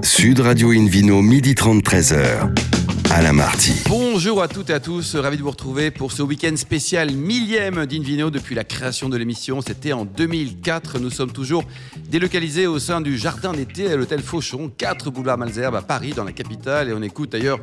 Sud Radio Invino, 12h30, 13h. Alain Marty. Bonjour à toutes et à tous, ravi de vous retrouver pour ce week-end spécial 1000e d'Invino depuis la création de l'émission. C'était en 2004. Nous sommes toujours délocalisés au sein du jardin d'été à l'hôtel Fauchon, 4 boulevard Malesherbes à Paris, dans la capitale. Et on écoute d'ailleurs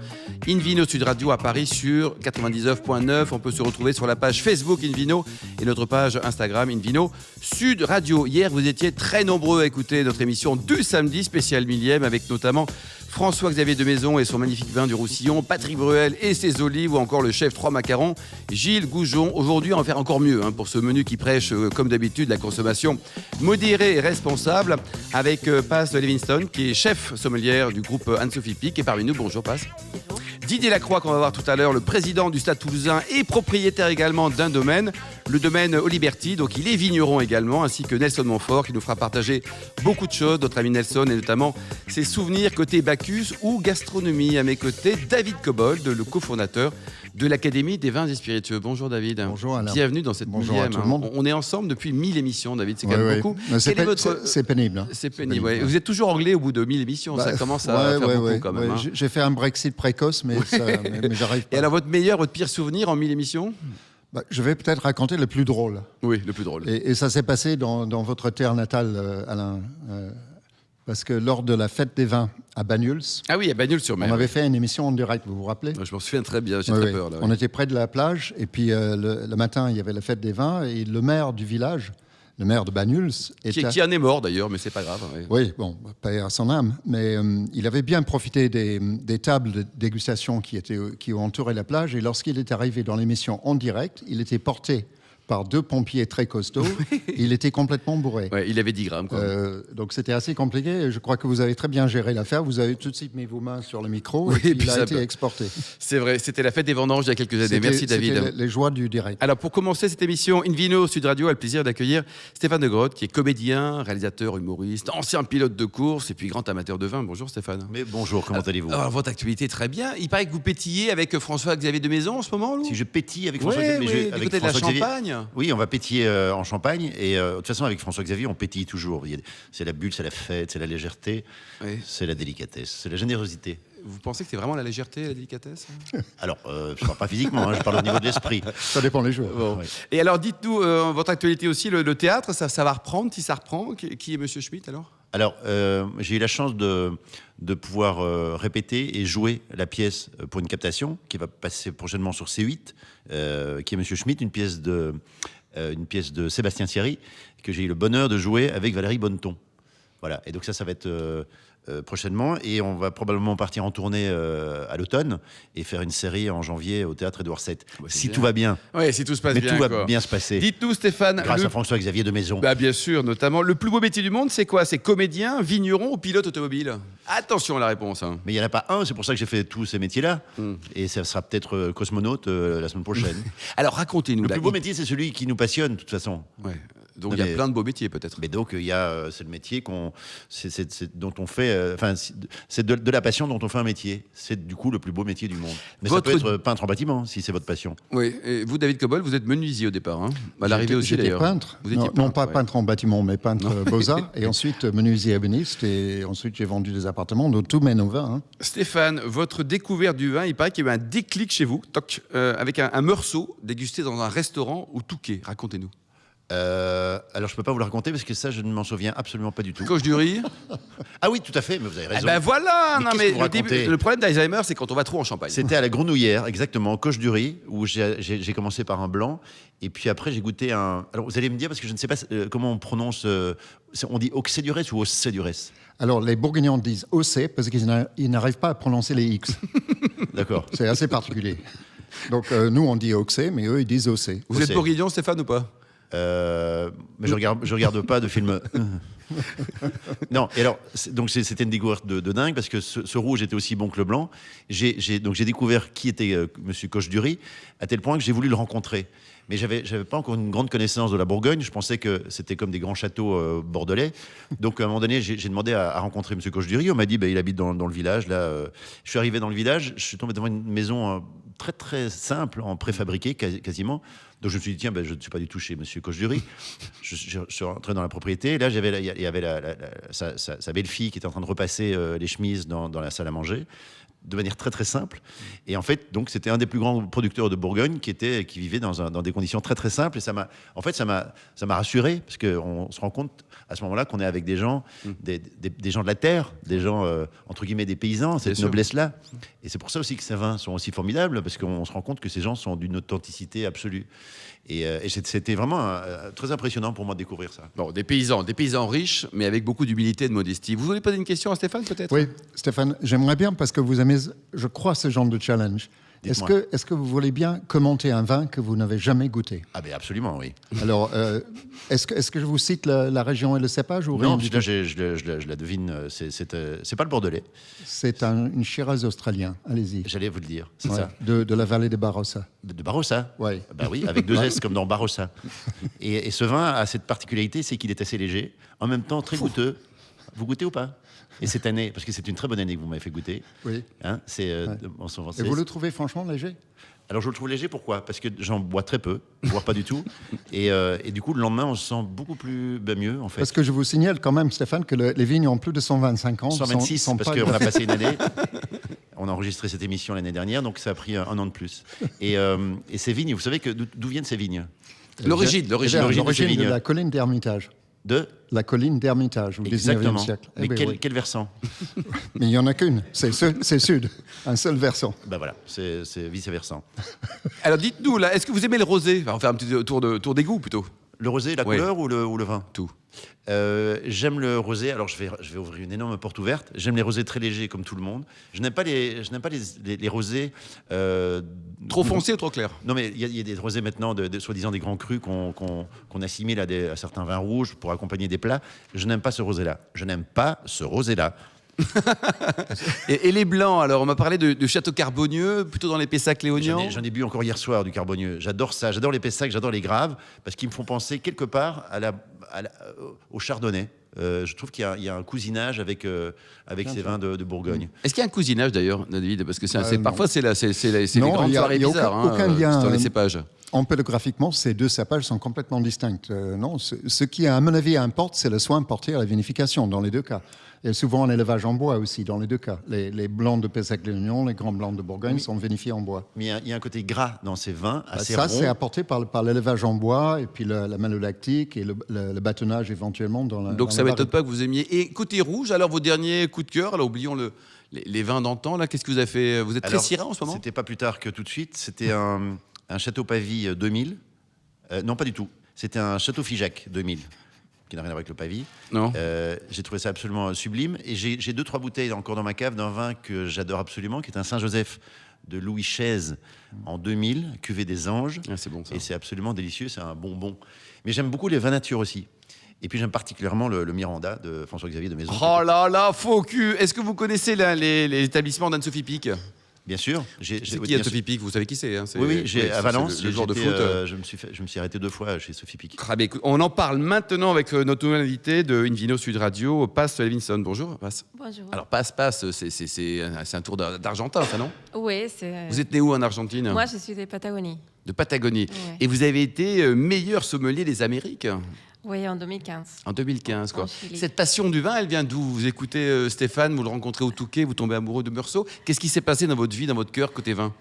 Invino Sud Radio à Paris sur 99.9. On peut se retrouver sur la page Facebook Invino et notre page Instagram Invino Sud Radio. Hier, vous étiez très nombreux à écouter notre émission du samedi spécial 1000e avec notamment François-Xavier de Maison et son magnifique vin du Roussillon, Patrick Bruel et ses olives, ou encore le chef 3 macarons, Gilles Goujon. Aujourd'hui, on va faire encore mieux pour ce menu qui prêche, comme d'habitude, la consommation modérée et responsable, avec Paz Livingston, qui est chef sommelière du groupe Anne-Sophie Pic, et parmi nous. Bonjour Paz. Didier Lacroix, qu'on va voir tout à l'heure, le président du Stade Toulousain et propriétaire également d'un domaine, le domaine Oliberti, donc il est vigneron également, ainsi que Nelson Montfort, qui nous fera partager beaucoup de choses, notre ami Nelson, et notamment ses souvenirs côté Bacchus ou gastronomie. À mes côtés, David Cobold, le cofondateur de l'Académie des vins et spiritueux. Bonjour David. Bonjour Alain. Bienvenue dans cette Bonjour à tout le monde. On est ensemble depuis 1000 émissions, David, c'est quand même beaucoup. C'est pénible. C'est pénible, ouais. Vous êtes toujours anglais au bout de 1000 émissions, ça commence à faire beaucoup quand même. J'ai fait un Brexit précoce, mais j'arrive pas. Et alors, votre pire souvenir en 1000 émissions ? Je vais peut-être raconter le plus drôle. Oui, le plus drôle. Et ça s'est passé dans votre terre natale, Alain. Parce que lors de la fête des vins à Banyuls, à Banyuls-sur-Mer, on avait fait une émission en direct, vous vous rappelez ? Je m'en souviens très bien, j'ai très peur. Là, On était près de la plage, et puis le matin, il y avait la fête des vins, et le maire du village, le maire de Banyuls... Qui en est mort d'ailleurs, mais c'est pas grave. Oui, bon, pas à son âme, mais il avait bien profité des tables de dégustation qui ont entouré la plage, et lorsqu'il est arrivé dans l'émission en direct, il était porté par 2 pompiers très costauds. Il était complètement bourré. Ouais, il avait 10 grammes. Quoi. Donc c'était assez compliqué. Je crois que vous avez très bien géré l'affaire. Vous avez tout de suite mis vos mains sur le micro et il a été exporté. C'est vrai, c'était la fête des vendanges il y a quelques années. Merci David. C'était les joies du direct. Alors pour commencer cette émission, Invino Sud Radio a le plaisir d'accueillir Stéphane de Grotte, qui est comédien, réalisateur, humoriste, ancien pilote de course et puis grand amateur de vin. Bonjour Stéphane. Mais bonjour, comment allez-vous ? Alors votre actualité très bien. Il paraît que vous pétillez avec François-Xavier de Maison en ce moment. Si je pétille avec François-Xavier, du côté de la Champagne. Oui, on va pétiller en Champagne et de toute façon avec François-Xavier on pétille toujours. C'est la bulle, c'est la fête, c'est la légèreté, c'est la délicatesse, c'est la générosité. Vous pensez que c'est vraiment la légèreté et la délicatesse ? Alors, je ne parle pas physiquement, je parle au niveau de l'esprit. Ça dépend des jours. Bon. Ouais. Et alors dites-nous, votre actualité aussi, le théâtre, ça va reprendre, si ça reprend. Qui est Monsieur Schmitt alors ? Alors, j'ai eu la chance de pouvoir répéter et jouer la pièce pour une captation qui va passer prochainement sur C8, qui est Monsieur Schmitt, une pièce de Sébastien Thierry, que j'ai eu le bonheur de jouer avec Valérie Bonneton. Voilà, et donc ça va être prochainement, et on va probablement partir en tournée à l'automne et faire une série en janvier au Théâtre Édouard VII, si tout va bien. Oui, si tout se passe bien. Mais tout va bien se passer. Dites-nous Stéphane. Grâce à François-Xavier de Maison. Bien sûr, notamment. Le plus beau métier du monde, c'est quoi ? C'est comédien, vigneron ou pilote automobile ? Attention à la réponse. Mais il n'y en a pas un, c'est pour ça que j'ai fait tous ces métiers-là. Et ça sera peut-être cosmonaute la semaine prochaine. Alors racontez-nous. Le plus beau métier, c'est celui qui nous passionne, de toute façon. Ouais. Donc il y a plein de beaux métiers peut-être. Mais donc c'est le métier dont on fait, c'est de la passion dont on fait un métier. C'est du coup le plus beau métier du monde. Mais ça peut être peintre en bâtiment si c'est votre passion. Oui. Et vous, David Cobold, vous êtes menuisier au départ. À l'arrivée aussi d'ailleurs. Peintre. Non, pas peintre en bâtiment, mais peintre beaux-arts. Et ensuite menuisier ébéniste. Et ensuite j'ai vendu des appartements. Donc tout mène au vin. Stéphane, votre découverte du vin, il paraît qu'il y a eu un déclic chez vous, avec un meursault dégusté dans un restaurant au Touquet. Racontez-nous. Alors je peux pas vous le raconter parce que ça je ne m'en souviens absolument pas du tout. Coche du riz. Ah oui, tout à fait, mais vous avez raison. Voilà. Mais le problème d'Alzheimer, c'est quand on va trop en Champagne. C'était à la Grenouillère, exactement, Coche du riz, où j'ai commencé par un blanc et puis après j'ai goûté un. Alors vous allez me dire parce que je ne sais pas comment on prononce. On dit Auxey-du-Rez ou Auxey-du-Rez. Alors les Bourguignons disent Auxey parce qu'ils n'arrivent pas à prononcer les X. D'accord. C'est assez particulier. Donc nous on dit Auxey, mais eux ils disent Auxey. Vous êtes bourguignon, Stéphane, ou pas ? Mais je regarde pas de film. Non, et alors, donc c'était une découverte de dingue parce que ce rouge était aussi bon que le blanc. Donc j'ai découvert qui était Monsieur Coche-Dury à tel point que j'ai voulu le rencontrer. Mais j'avais pas encore une grande connaissance de la Bourgogne. Je pensais que c'était comme des grands châteaux bordelais. Donc à un moment donné, j'ai demandé à rencontrer Monsieur Coche-Dury. On m'a dit, il habite dans le village. Là, je suis arrivé dans le village. Je suis tombé devant une maison très très simples, en préfabriqué quasiment. Donc je me suis dit, tiens, ben, je ne suis pas du tout chez Monsieur Coche-Dury. je suis rentré dans la propriété. Et là, il y avait sa belle-fille qui était en train de repasser les chemises dans la salle à manger, de manière très très simple. Et en fait, donc c'était un des plus grands producteurs de Bourgogne qui vivait dans des conditions très très simples. Et ça m'a rassuré, parce qu'on se rend compte à ce moment-là qu'on est avec des gens, des gens de la terre, des gens entre guillemets des paysans, cette noblesse-là. Et c'est pour ça aussi que ces vins sont aussi formidables, parce qu'on se rend compte que ces gens sont d'une authenticité absolue. Et c'était vraiment très impressionnant pour moi de découvrir ça. Bon, des paysans riches, mais avec beaucoup d'humilité et de modestie. Vous voulez poser une question à Stéphane, peut-être? Oui, Stéphane, j'aimerais bien, parce que vous aimez, je crois, ce genre de challenge. Est-ce que vous voulez bien commenter un vin que vous n'avez jamais goûté? Ah ben absolument, oui. Alors, est-ce que je vous cite la région et le cépage ou rien? Non, là, je la devine. C'est pas le Bordelais. C'est une Shiraz australien. Allez-y. J'allais vous le dire, c'est Ouais, ça. de la vallée de Barossa. De Barossa. Ouais. Bah oui, avec 2 S comme dans Barossa. Et ce vin a cette particularité, c'est qu'il est assez léger, en même temps très goûteux. Vous goûtez ou pas? Et cette année, parce que c'est une très bonne année que vous m'avez fait goûter. Oui. Hein, Et vous le trouvez franchement léger? Alors je le trouve léger, pourquoi? Parce que j'en bois très peu, voire pas du tout. Et du coup, le lendemain, on se sent beaucoup mieux, en fait. Parce que je vous signale quand même, Stéphane, que les vignes ont plus de 125 ans. 126, parce qu'on a passé une année. On a enregistré cette émission l'année dernière, donc ça a pris un an de plus. Et ces vignes, vous savez d'où viennent ces vignes? L'origine de la colline d'Hermitage. De la colline d'Hermitage, au 19e siècle. Mais quel versant? Mais il n'y en a qu'une, c'est sud, un seul versant. Ben voilà, c'est vice-versant. Alors dites-nous, là, est-ce que vous aimez le rosé? On va faire un petit tour des goûts, plutôt. Le rosé, la couleur ou le vin? Tout. J'aime le rosé. Alors je vais ouvrir une énorme porte ouverte. J'aime les rosés très légers comme tout le monde. Je n'aime pas les rosés trop foncés ou trop clairs? Non, mais il y a des rosés maintenant de soi-disant des grands crus qu'on assimile à certains vins rouges pour accompagner des plats. Je n'aime pas ce rosé-là. Et les blancs, alors on m'a parlé de Château Carbonieux, plutôt dans les Pessac-Léognan. J'en ai bu encore hier soir du Carbonieux. J'adore ça, j'adore les Pessac, j'adore les Graves, parce qu'ils me font penser quelque part au Chardonnay. Je trouve qu'il y a un cousinage avec ces vins de Bourgogne. Est-ce qu'il y a un cousinage d'ailleurs, David? Parce que parfois c'est les grandes soirées bizarres, aucun lien dans les cépages. Empélographiquement, ces deux cépages sont complètement distincts. Non, ce qui, à mon avis, importe, c'est le soin porté à la vinification, dans les deux cas. Il y a souvent un élevage en bois aussi, dans les deux cas. Les blancs de Pessac-Léognan, les grands blancs de Bourgogne sont vinifiés en bois. Mais il y a un côté gras dans ces vins, assez ça, rond. c'est apporté par l'élevage en bois, et puis la malolactique, et le bâtonnage éventuellement dans la... Donc ça ne m'étonne pas que vous aimiez. Et côté rouge, alors vos derniers coups de cœur, alors oublions les vins d'antan, là, qu'est-ce que vous avez fait? Vous êtes très Syrah en ce moment? C'était pas plus tard que tout de suite, c'était un Château Pavie 2000. Non, pas du tout. C'était un Château Figeac 2000. Qui n'a rien à voir avec le Pavie. Non. J'ai trouvé ça absolument sublime. Et j'ai 2-3 bouteilles encore dans ma cave d'un vin que j'adore absolument, qui est un Saint-Joseph de Louis XVI en 2000, cuvée des Anges. Ah, c'est bon ça. Et c'est absolument délicieux, c'est un bonbon. Mais j'aime beaucoup les vins nature aussi. Et puis j'aime particulièrement le Miranda de François-Xavier de Maison. Oh là là, faux cul! Est-ce que vous connaissez les établissements d'Anne-Sophie Pic? Bien sûr. C'est qui Anne-Sophie Pic? Vous savez qui c'est, hein? Oui, à Valence. Le joueur de foot. Je me suis arrêté 2 fois chez Sophie Pic. Ah, bah, écoute, on en parle maintenant avec notre nouvel invité de Invino Sud Radio, Paz Levinson. Bonjour, Paz. Bonjour. Alors, Paz, c'est un tour d'Argentin, ça, non? Oui, c'est... Vous êtes né où en Argentine? Moi, je suis de Patagonie. De Patagonie. Ouais. Et vous avez été meilleur sommelier des Amériques? Oui, en 2015. En 2015, quoi. En Chili. Cette passion du vin, elle vient d'où? Vous écoutez Stéphane, vous le rencontrez au Touquet, vous tombez amoureux de Meursault. Qu'est-ce qui s'est passé dans votre vie, dans votre cœur, côté vin?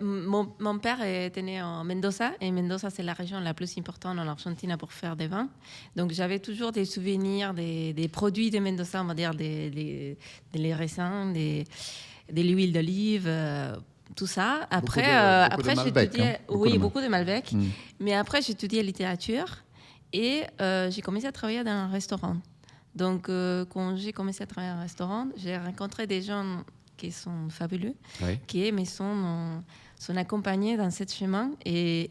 Mon père était né en Mendoza, et Mendoza, c'est la région la plus importante en Argentine pour faire des vins. Donc, j'avais toujours des souvenirs des produits de Mendoza, on va dire des raisins, de l'huile d'olive, tout ça. Après, beaucoup de Malbec, j'étudiais... hein. Beaucoup de Malbec. Mais après, j'étudiais littérature. Et j'ai commencé à travailler dans un restaurant. Donc, quand j'ai commencé à travailler dans un restaurant, j'ai rencontré des gens qui sont fabuleux, Oui. qui sont accompagnés dans ce chemin. Et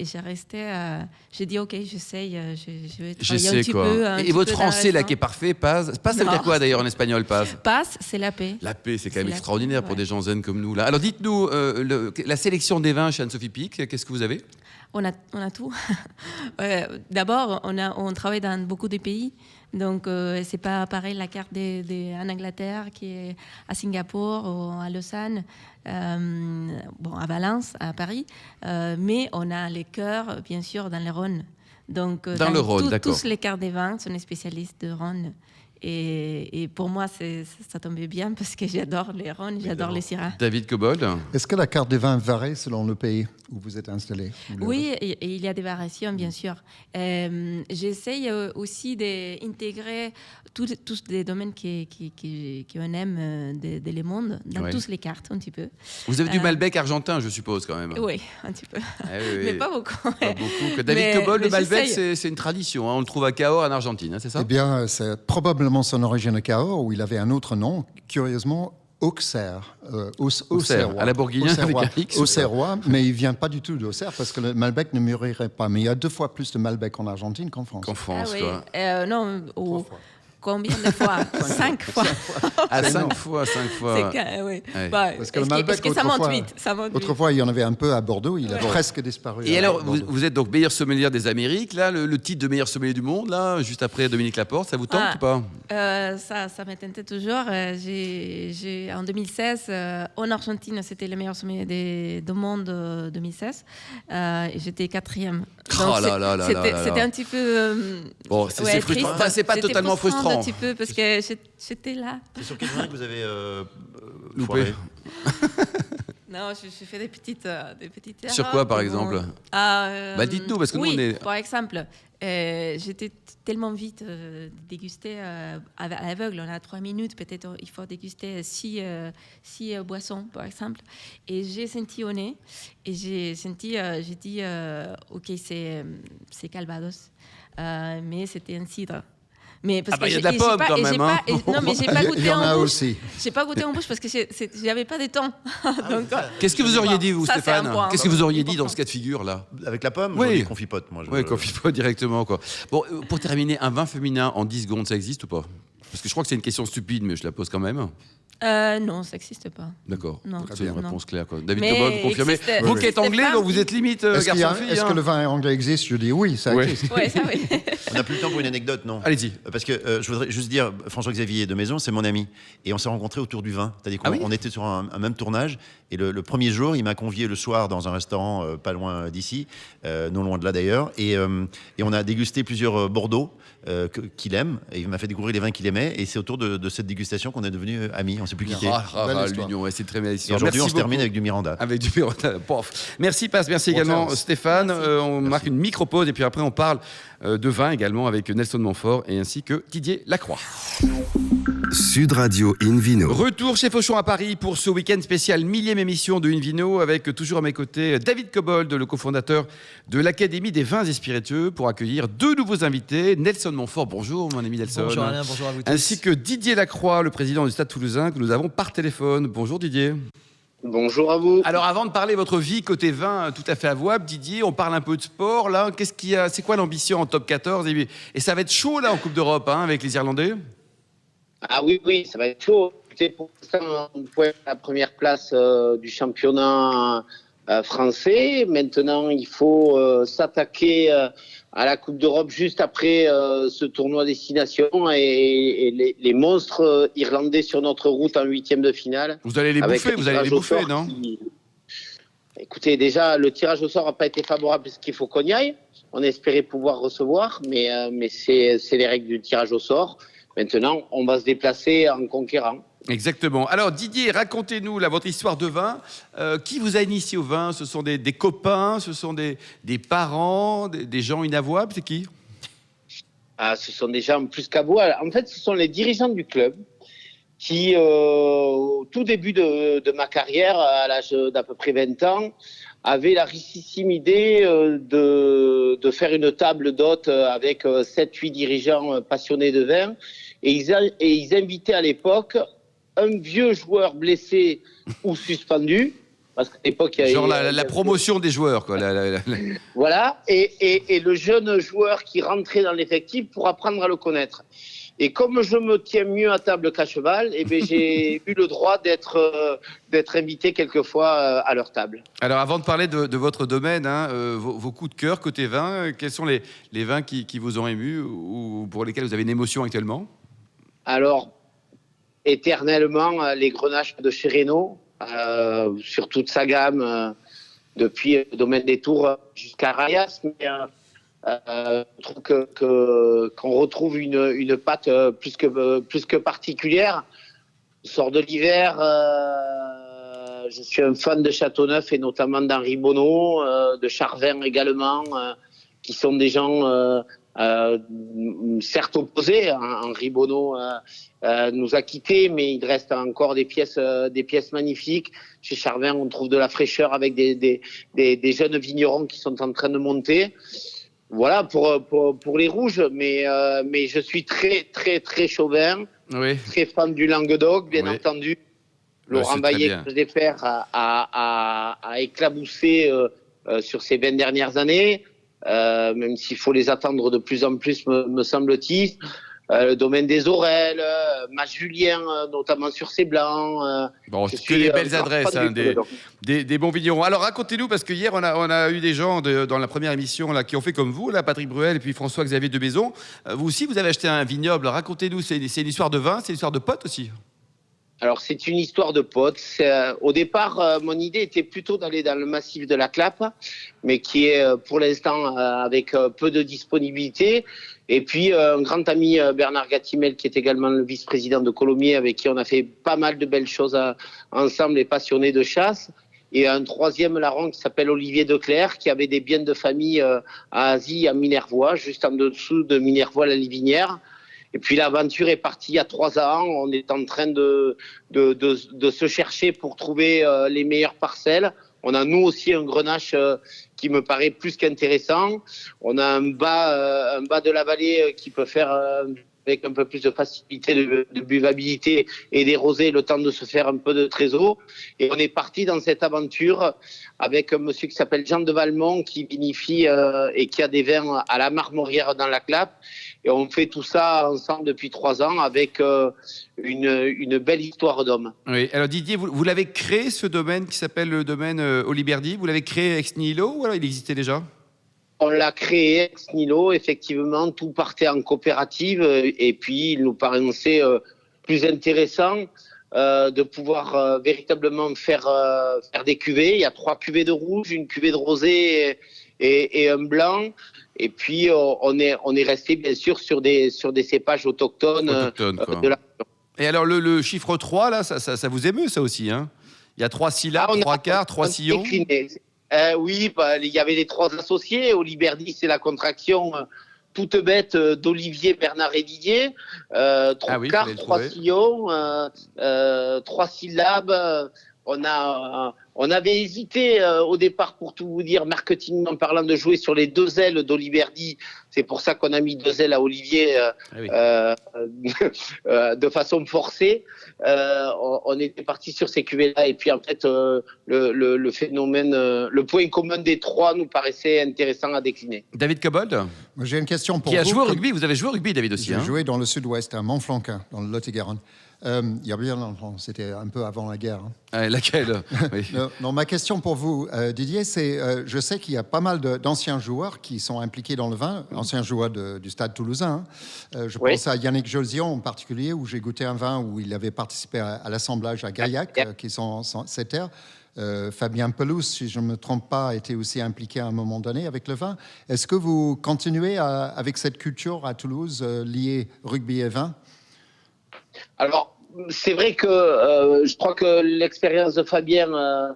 j'ai dit, OK, j'essaye, je vais travailler un petit peu. Et votre français, là, qui est parfait, Paz, ça veut dire quoi, d'ailleurs, en espagnol, Paz? Paz, c'est la paix. La paix, c'est quand même C'est la extraordinaire paix, pour ouais. des gens zen comme nous, là. Alors, dites-nous, la sélection des vins chez Anne-Sophie Pic, qu'est-ce que vous avez? On a tout. D'abord, on travaille dans beaucoup de pays. Donc, c'est pas pareil la carte en Angleterre qui est à Singapour ou à Lausanne, à Valence, à Paris. Mais on a les cœurs, bien sûr, dans le Rhône. Donc, dans le Rhône, d'accord. Tous les cartes des vins sont des spécialistes de Rhône. Et pour moi, ça tombait bien parce que j'adore les Rhônes, j'adore les Syrah. David Cobold. Est-ce que la carte des vins varie selon le pays où vous êtes installé? Oui, et il y a des variations, bien sûr. J'essaye aussi d'intégrer tous les domaines qu'on aime de le monde, dans toutes les cartes, un petit peu. Vous avez du Malbec argentin, je suppose, quand même. Oui, un petit peu. Oui. Mais pas beaucoup. Pas beaucoup. Que David Cobold, le Malbec, c'est une tradition. Hein. On le trouve à Cahors, en Argentine, hein, c'est ça? Eh bien, c'est probablement son origine à Cahors, où il avait un autre nom, curieusement, Auxerre. Auxerre, à la bourguignonne avec un X. Auxerrois, mais il ne vient pas du tout d'Auxerre, parce que le Malbec ne mûrirait pas. Mais il y a 2 fois plus de Malbec en Argentine qu'en France. Quoi. Non, combien de fois? 5 fois. Ah, 5 fois. Oui. Ouais. Parce que le Malbec, ça monte vite. Autrefois, il y en avait un peu à Bordeaux, il a presque disparu. Et alors, vous êtes donc meilleur sommelier des Amériques, là, le titre de meilleur sommelier du monde, là, juste après Dominique Laporte, ça vous tente ou pas? Ça me tentait toujours. En 2016, en Argentine, c'était le meilleur sommelier du monde 2016. Et j'étais 4e. Oh là là là là là. C'était un petit peu... Bon, c'est frustrant. Enfin, c'est pas totalement frustrant. Un petit peu parce que j'étais là. C'est sur quel vin que vous avez loupé? Non, je fais des petites erreurs. Sur quoi, par exemple? Dites-nous, parce que nous, on est... par exemple, j'étais tellement vite dégusté à l'aveugle. On a 3 minutes, peut-être il faut déguster 6 boissons, par exemple. Et j'ai senti au nez, et j'ai dit, OK, c'est Calvados. Mais c'était un cidre. Mais parce il y a de la pomme quand même. Non, mais j'ai pas goûté il y en a en bouche. aussi. J'ai pas goûté en bouche parce que j'avais pas de temps. Donc, qu'est-ce que vous auriez dit, vous, Stéphane? Qu'est-ce que vous auriez dit dans ce cas de figure-là? Avec la pomme? Oui, confipote, moi. Oui, confipote directement, quoi. Bon, pour terminer, un vin féminin en 10 secondes, ça existe ou pas? Parce que je crois que c'est une question stupide, mais je la pose quand même. Non, ça n'existe pas. D'accord. Non. C'est une réponse claire, quoi. David Mais Cobold, vous confirmez? existe, Vous qui êtes anglais, donc vous êtes limite garçon-fille. Est-ce que le vin anglais existe? Je dis oui, ça existe. Oui, ça oui. On n'a plus le temps pour une anecdote, non? Allez-y. Parce que je voudrais juste dire, François-Xavier de Maison, c'est mon ami. Et on s'est rencontrés autour du vin. C'est-à-dire qu'on était sur un même tournage. Et le premier jour, il m'a convié le soir dans un restaurant pas loin d'ici, non loin de là d'ailleurs. Et on a dégusté plusieurs Bordeaux qu'il aime. Et il m'a fait découvrir les vins qu'il aimait. Et c'est autour de cette dégustation qu'on est devenus amis. On ne s'est plus quittés. L'union, c'est très belle histoire. Et aujourd'hui, on se termine avec du Miranda. Avec du Miranda. Merci, Paz. Merci également, Stéphane. On marque une micro-pause et puis après, on parle de vin également avec Nelson Montfort et ainsi que Didier Lacroix. Sud Radio Invino. Retour chez Fauchon à Paris pour ce week-end spécial 1000e émission de Invino avec toujours à mes côtés David Cobold, le cofondateur de l'Académie des vins et spiritueux, pour accueillir 2 nouveaux invités. Nelson Montfort, bonjour mon ami Nelson. Bonjour Alain, bonjour à vous tous. Ainsi que Didier Lacroix, le président du Stade Toulousain, que nous avons par téléphone. Bonjour Didier. Bonjour à vous. Alors avant de parler de votre vie côté vin tout à fait avouable, Didier, on parle un peu de sport là. C'est quoi l'ambition en top 14 et ça va être chaud là en Coupe d'Europe avec les Irlandais? Ah oui, ça va être chaud. Pour l'instant, on peut être à la première place du championnat français. Maintenant, il faut s'attaquer à la Coupe d'Europe juste après ce tournoi destination et les monstres irlandais sur notre route en 8e de finale. Vous allez les bouffer, non? Écoutez, déjà, le tirage au sort n'a pas été favorable parce qu'il faut qu'on y aille. On espérait pouvoir recevoir, mais c'est les règles du tirage au sort. Maintenant, on va se déplacer en conquérant. Exactement. Alors Didier, racontez-nous là, votre histoire de vin. Qui vous a initié au vin? Ce sont des copains, ce sont des parents, des gens inavouables, c'est qui? Ce sont des gens plus qu'avouables. En fait, ce sont les dirigeants du club qui, au tout début de ma carrière, à l'âge d'à peu près 20 ans, avaient la richissime idée de faire une table d'hôtes avec 7-8 dirigeants passionnés de vin. Et ils invitaient à l'époque un vieux joueur blessé ou suspendu, parce qu'à l'époque, il y avait... Genre la promotion des joueurs, quoi. Voilà, et le jeune joueur qui rentrait dans l'effectif pour apprendre à le connaître. Et comme je me tiens mieux à table qu'à cheval, eh bien, j'ai eu le droit d'être invité quelquefois à leur table. Alors, avant de parler de votre domaine, vos coups de cœur côté vin, quels sont les vins qui vous ont ému ou pour lesquels vous avez une émotion actuellement? Alors, éternellement, les Grenaches de chez Reynaud, sur toute sa gamme, depuis le domaine des Tours jusqu'à Rayas. Mais je trouve qu'on retrouve une patte plus que particulière. On sort de l'hiver, je suis un fan de Châteauneuf et notamment d'Henri Bonneau, de Charvin également, qui sont des gens certes opposés. Henri Bonneau nous a quittés, mais il reste encore des pièces magnifiques. Chez Charvin, on trouve de la fraîcheur avec des jeunes vignerons qui sont en train de monter. Voilà pour les rouges, mais je suis très très très chauvin, très fan du Languedoc, bien entendu. Laurent Baillet, que je faire, a éclaboussé sur ces 20 dernières années, même s'il faut les attendre de plus en plus, me semble-t-il. Le domaine des Aurelles, Mas Julien, notamment sur ses blancs. Bon, c'est que les belles adresses, des bons vignerons. Alors racontez-nous, parce que hier on a eu des gens dans la première émission là, qui ont fait comme vous, là, Patrick Bruel et puis François-Xavier de Maison. Vous aussi, vous avez acheté un vignoble. Racontez-nous, c'est une histoire de vin, c'est une histoire de potes aussi. Alors, c'est une histoire de potes. Au départ, mon idée était plutôt d'aller dans le massif de la Clappe, mais qui est pour l'instant avec peu de disponibilité. Et puis, un grand ami, Bernard Gatimel, qui est également le vice-président de Colomiers, avec qui on a fait pas mal de belles choses ensemble et passionné de chasse. Et un troisième larron qui s'appelle Olivier Declerc, qui avait des biens de famille à Asie, à Minervois, juste en dessous de Minervois-la-Livinière. Et puis l'aventure est partie il y a 3 ans. On est en train de se chercher pour trouver les meilleures parcelles. On a nous aussi un grenache qui me paraît plus qu'intéressant. On a un bas de la vallée qui peut faire avec un peu plus de facilité de buvabilité et des rosés, le temps de se faire un peu de trésor. Et on est parti dans cette aventure avec un monsieur qui s'appelle Jean de Valmont, qui vinifie et qui a des vins à la Marmorière dans la Clappe. Et on fait tout ça ensemble depuis 3 ans avec une belle histoire d'homme. Oui. Alors Didier, vous l'avez créé, ce domaine qui s'appelle le domaine Oliberdi. Vous l'avez créé ex nihilo ou alors il existait déjà? On l'a créé ex nihilo, effectivement. Tout partait en coopérative et puis il nous paraissait plus intéressant de pouvoir véritablement faire des cuvées. Il y a 3 cuvées de rouge, une cuvée de rosé et un blanc. Et puis, on est resté, bien sûr, sur des cépages autochtones de la... Et alors, le chiffre 3, là, ça vous émeut, ça aussi, hein? Il y a 3 syllabes, 3 quarts, 3 sillons. Oui, il y avait les 3 associés. Oliberdi, c'est la contraction toute bête d'Olivier, Bernard et Didier. 3 quarts, 3 sillons, 3 syllabes. On avait hésité au départ, pour tout vous dire, marketingment parlant, de jouer sur les 2 ailes d'Oliberdi. C'est pour ça qu'on a mis 2 ailes à Olivier de façon forcée. On était parti sur ces cuvées-là. Et puis en fait, le phénomène, le point commun des 3 nous paraissait intéressant à décliner. David Cobold, j'ai une question pour vous. Qui a joué au rugby. Vous avez joué au rugby, David, aussi. J'ai joué dans le sud-ouest, à Montflanquin, dans le Lot-et-Garonne. Il y a bien longtemps, c'était un peu avant la guerre. Laquelle? Oui. Non, ma question pour vous, Didier, c'est je sais qu'il y a pas mal d'anciens joueurs qui sont impliqués dans le vin, anciens joueurs du Stade Toulousain. Je pense à Yannick Josion en particulier, où j'ai goûté un vin où il avait participé à l'assemblage à Gaillac, qui sont ces terres. Fabien Pelouse, si je ne me trompe pas, a été aussi impliqué à un moment donné avec le vin. Est-ce que vous continuez avec cette culture à Toulouse liée rugby et vin? Alors, c'est vrai que je crois que l'expérience de Fabien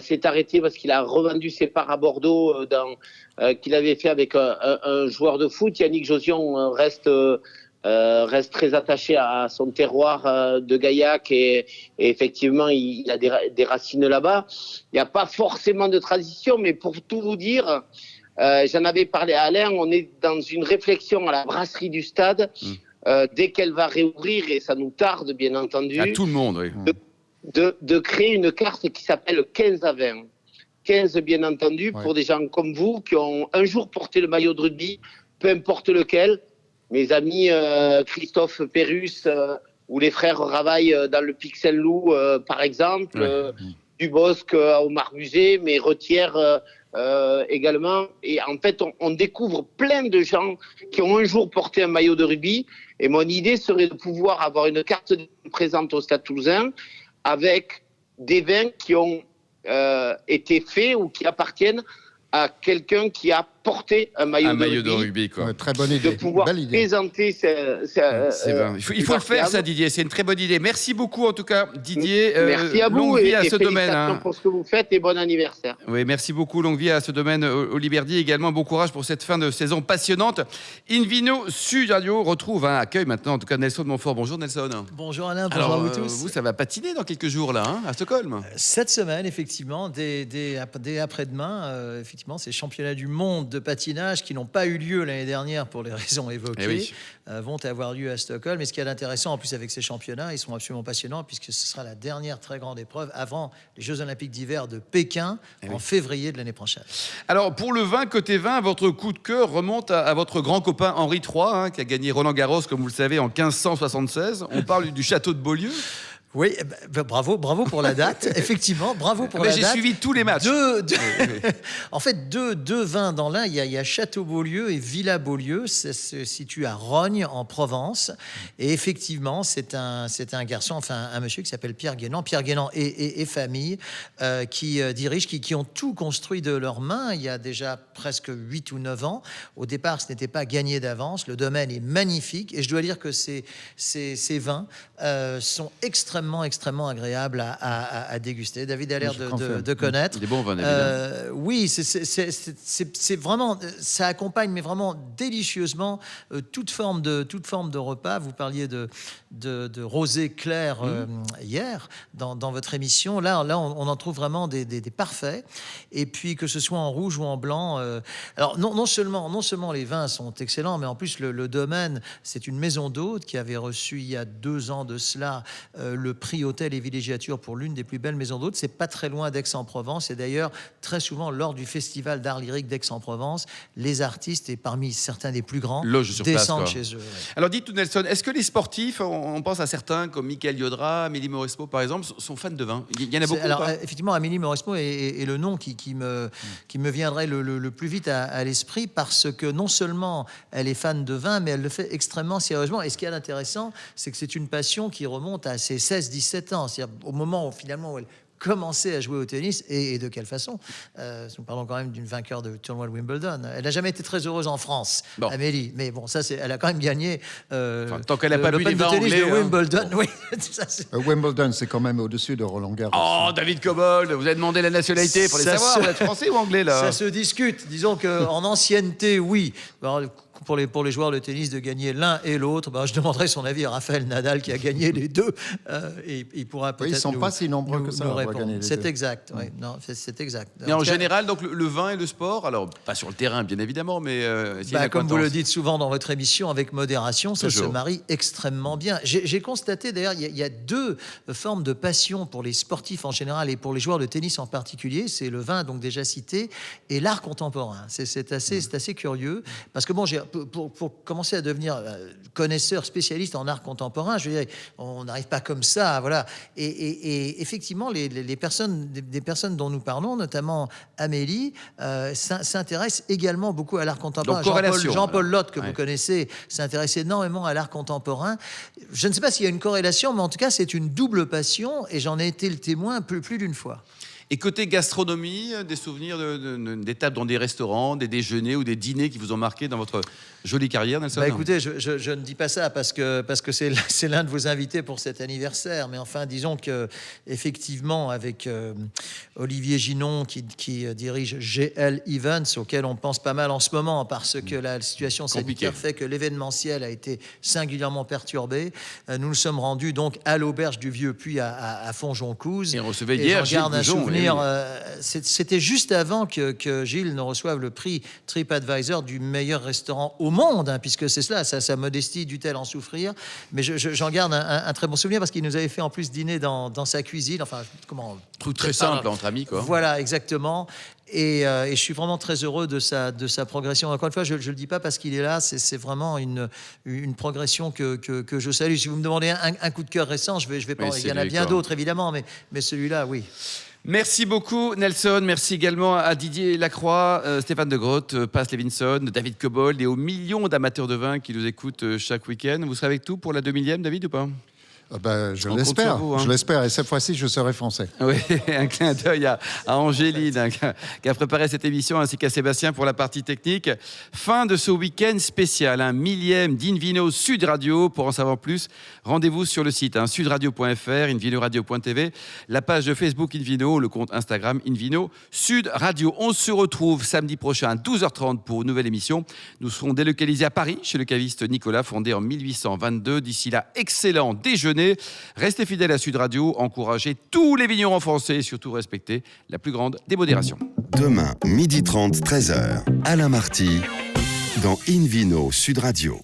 s'est arrêtée parce qu'il a revendu ses parts à Bordeaux qu'il avait fait avec un joueur de foot. Yannick Josion reste très attaché à son terroir de Gaillac et effectivement, il a des racines là-bas. Il n'y a pas forcément de transition, mais pour tout vous dire, j'en avais parlé à Alain, on est dans une réflexion à la brasserie du Stade. Dès qu'elle va réouvrir, et ça nous tarde bien entendu, à tout le monde, oui. de créer une carte qui s'appelle 15 à 20. 15 bien entendu, pour des gens comme vous qui ont un jour porté le maillot de rugby, peu importe lequel, mes amis Christophe Pérus ou les frères Ravaille dans le Pixel Loup, par exemple, Dubosc au Marmusée, mais Retière également. Et en fait, on découvre plein de gens qui ont un jour porté un maillot de rugby. Et mon idée serait de pouvoir avoir une carte présente au Stade Toulousain avec des vins qui ont été faits ou qui appartiennent à quelqu'un qui a porté un maillot de rugby. Quoi. Ouais, très bonne idée. De pouvoir Belle idée. présenter il faut le faire, ça, Didier. C'est une très bonne idée. Merci beaucoup, en tout cas, Didier. Merci à vous longue vie à et ce domaine. félicitations pour ce que vous faites et bon anniversaire. Oui, merci beaucoup. Longue vie à ce domaine, Oliberdi. Également, bon courage pour cette fin de saison passionnante. Invino Sud Radio retrouve un accueil maintenant, en tout cas, Nelson de Montfort. Bonjour, Nelson. Bonjour Alain, bonjour Alors, à vous tous. vous, ça va patiner dans quelques jours, là, à Stockholm. Cette semaine, effectivement, dès après-demain, effectivement, ces championnats du monde de patinage qui n'ont pas eu lieu l'année dernière pour les raisons évoquées, vont avoir lieu à Stockholm. Et ce qu'il y a d'intéressant, en plus, avec ces championnats, ils sont absolument passionnants puisque ce sera la dernière très grande épreuve avant les Jeux Olympiques d'hiver de Pékin en février de l'année prochaine. Alors, pour le vin, côté vin, votre coup de cœur remonte à votre grand copain Henri III, qui a gagné Roland-Garros, comme vous le savez, en 1576. On parle du château de Beaulieu. Oui, bravo pour la date. Effectivement, bravo pour la date. J'ai suivi tous les matchs. En fait, deux vins dans l'un. Il y a Château-Beaulieu et Villa-Beaulieu. Ça se situe à Rognes, en Provence. Et effectivement, c'est un garçon, enfin un monsieur qui s'appelle Pierre Guénan et famille, qui dirige, qui ont tout construit de leurs mains il y a déjà presque 8 ou 9 ans. Au départ, ce n'était pas gagné d'avance. Le domaine est magnifique. Et je dois dire que ces vins sont extrêmement agréable à déguster. David a l'air de connaître. Des bons vins, évidemment. Oui, c'est vraiment, ça accompagne, mais vraiment délicieusement toute forme de repas. Vous parliez de rosé clair hier dans votre émission. Là, on en trouve vraiment des parfaits. Et puis que ce soit en rouge ou en blanc. Alors non seulement les vins sont excellents, mais en plus le domaine, c'est une maison d'hôtes qui avait reçu il y a 2 ans de cela le prix hôtel et villégiature pour l'une des plus belles maisons d'hôtes. C'est pas très loin d'Aix-en-Provence. Et d'ailleurs, très souvent, lors du festival d'art lyrique d'Aix-en-Provence, les artistes, et parmi certains des plus grands, descendent chez eux. Ouais. Alors dites-nous, Nelson, est-ce que les sportifs, on pense à certains comme Michael Yodra, Amélie Mauresmo par exemple, sont fans de vin? Il y en a beaucoup. Alors effectivement, Amélie Mauresmo est le nom qui me viendrait le plus vite à l'esprit, parce que non seulement elle est fan de vin, mais elle le fait extrêmement sérieusement. Et ce qui est intéressant, c'est que c'est une passion qui remonte à ses 16-17 ans, c'est-à-dire au moment où finalement elle commençait à jouer au tennis, et de quelle façon. Nous parlons quand même d'une vainqueur de tournoi de Wimbledon. Elle n'a jamais été très heureuse en France, Amélie, mais bon, ça elle a quand même gagné tant qu'elle n'a pas bu les vins tennis anglais, de Wimbledon. Oui, Wimbledon, c'est quand même au-dessus de Roland Garros. Oh, David Cobold, vous avez demandé la nationalité pour les savoir. Vous êtes français ou anglais, là? Ça se discute. Disons qu'en ancienneté, oui. Alors, pour les joueurs de tennis de gagner l'un et l'autre, je demanderai son avis à Raphaël Nadal qui a gagné les deux, et il pourra peut-être. Ils sont pas si nombreux que ça. C'est exact. Oui, non, c'est exact. Mais en général, donc le vin et le sport, alors pas sur le terrain bien évidemment, mais comme vous le dites souvent dans votre émission, avec modération, ça se marie extrêmement bien. J'ai constaté d'ailleurs, il y a 2 formes de passion pour les sportifs en général et pour les joueurs de tennis en particulier. C'est le vin, donc déjà cité, et l'art contemporain. C'est assez curieux, parce que pour commencer à devenir connaisseur, spécialiste en art contemporain, je veux dire, on n'arrive pas comme ça, voilà. Et effectivement, des personnes dont nous parlons, notamment Amélie, s'intéressent également beaucoup à l'art contemporain. Jean-Paul Lotte, que vous connaissez, s'intéresse énormément à l'art contemporain. Je ne sais pas s'il y a une corrélation, mais en tout cas, c'est une double passion, et j'en ai été le témoin plus d'une fois. Et côté gastronomie, des souvenirs d'étapes dans des restaurants, des déjeuners ou des dîners qui vous ont marqué dans votre jolie carrière, Nelson? Écoutez, je ne dis pas ça parce que c'est l'un de vos invités pour cet anniversaire, mais enfin, disons que effectivement, avec Olivier Ginon qui dirige GL Events, auquel on pense pas mal en ce moment parce que la situation sanitaire fait que l'événementiel a été singulièrement perturbé. Nous nous sommes rendus donc à l'auberge du Vieux Puy à Fonjoncouze. Et on recevait hier Gilles Goujon. C'était juste avant que Gilles ne reçoive le prix TripAdvisor du meilleur restaurant au monde, puisque c'est cela, sa modestie dut-elle en souffrir, mais j'en garde un très bon souvenir parce qu'il nous avait fait en plus dîner dans sa cuisine, enfin, truc très simple entre amis, quoi. Voilà, exactement. Et je suis vraiment très heureux de sa progression. Encore une fois, je ne le dis pas parce qu'il est là, c'est vraiment une progression que je salue. Si vous me demandez un coup de cœur récent, je vais pas. Il y en a bien d'autres, évidemment, mais celui-là, oui. Merci beaucoup Nelson, merci également à Didier Lacroix, Stéphane de Groot, Paz Levinson, David Cobold et aux millions d'amateurs de vin qui nous écoutent chaque week-end. Vous serez avec nous pour la 2000e, David, ou pas ? Je l'espère, je l'espère, et cette fois-ci je serai français. Oui, un clin d'œil à Angéline qui a préparé cette émission, ainsi qu'à Sébastien pour la partie technique. Fin de ce week-end spécial, un millième d'Invino Sud Radio. Pour en savoir plus, rendez-vous sur le site sudradio.fr, invinoradio.tv, la page de Facebook Invino, le compte Instagram Invino Sud Radio. On se retrouve samedi prochain à 12h30 pour une nouvelle émission. Nous serons délocalisés à Paris, chez le caviste Nicolas, fondé en 1822. D'ici là, excellent déjeuner. Restez fidèles à Sud Radio, encouragez tous les vignerons français et surtout respectez la plus grande des modérations. Demain, 12h30, 13h, Alain Marty, dans Invino Sud Radio.